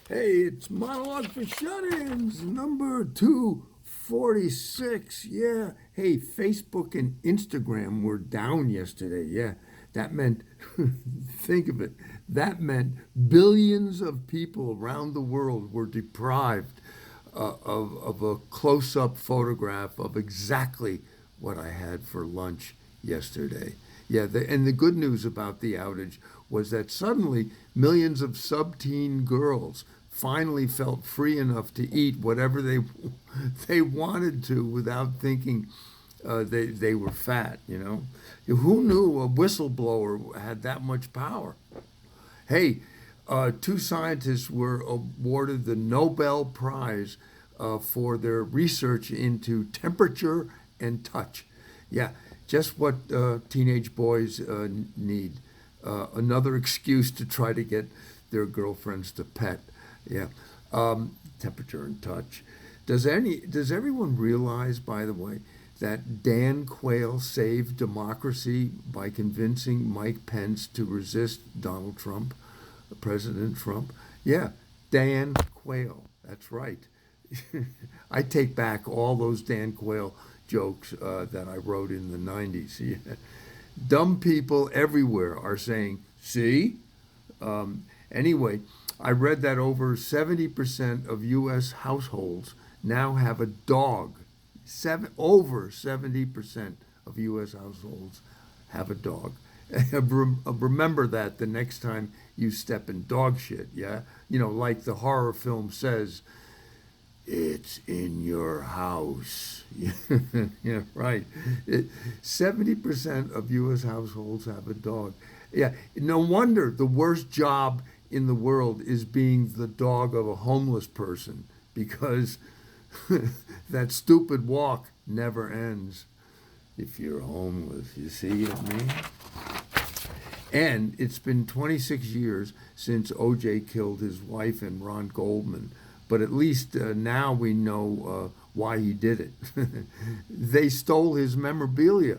Hey, it's Monologue for Shut-Ins, number 246. Yeah. Hey, Facebook and Instagram were down yesterday. Yeah. That meant, think of it, that meant billions of people around the world were deprived of a close up photograph of exactly what I had for lunch yesterday. Yeah, and the good news about the outage was that suddenly millions of sub-teen girls finally felt free enough to eat whatever they they wanted to without thinking they were fat. Who knew a whistleblower had that much power? Hey, two scientists were awarded the Nobel Prize for their research into temperature and touch. Yeah, just what teenage boys need. Another excuse to try to get their girlfriends to pet. Yeah, temperature and touch. Does everyone realize, by the way, that Dan Quayle saved democracy by convincing Mike Pence to resist Donald Trump, President Trump? Yeah, Dan Quayle. That's right. I take back all those Dan Quayle jokes that I wrote in the 90s. Yeah. Dumb people everywhere are saying, see? Anyway, I read that over 70% of U.S. households now have a dog. Over 70% of U.S. households have a dog. Remember that the next time you step in dog shit, yeah? Like the horror film says, it's in your house. Yeah, right. 70% of U.S. households have a dog. Yeah, no wonder the worst job in the world is being the dog of a homeless person because that stupid walk never ends if you're homeless. You see what I mean? And it's been 26 years since O.J. killed his wife and Ron Goldman. But at least now we know why he did it. They stole his memorabilia.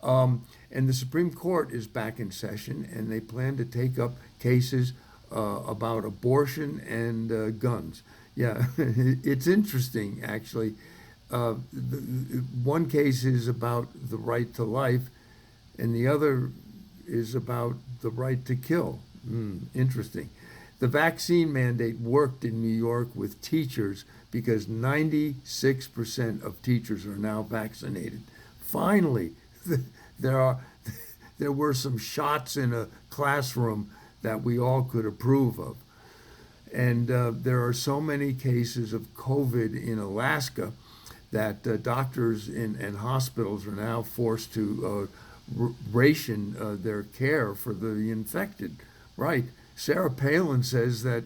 And the Supreme Court is back in session, and they plan to take up cases about abortion and guns. Yeah, it's interesting, actually. One case is about the right to life, and the other is about the right to kill. Interesting. The vaccine mandate worked in New York with teachers because 96% of teachers are now vaccinated. Finally, there were some shots in a classroom that we all could approve of. And there are so many cases of COVID in Alaska that doctors and hospitals are now forced to ration their care for the infected. Right. Sarah Palin says that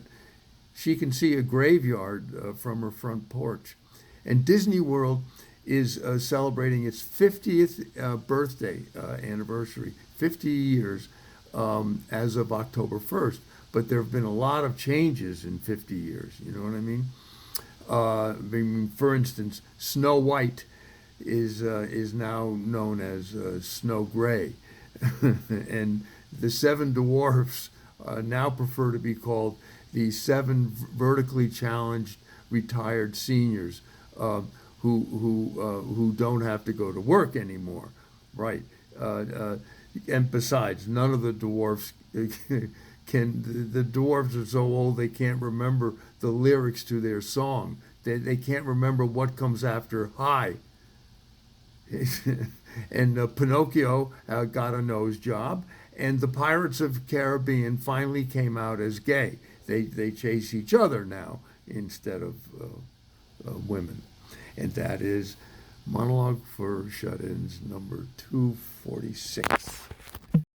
she can see a graveyard from her front porch. And Disney World is celebrating its 50th birthday anniversary, 50 years as of October 1st. But there have been a lot of changes in 50 years. You know what I mean? For instance, Snow White is now known as Snow Gray. And the seven dwarfs now prefer to be called the seven vertically challenged retired seniors who don't have to go to work anymore, right? And besides, none of the dwarfs can. The dwarfs are so old they can't remember the lyrics to their song. They can't remember what comes after hi. And Pinocchio got a nose job, and the Pirates of the Caribbean finally came out as gay. They chase each other now instead of women. And that is Monologue for Shut-Ins number 246.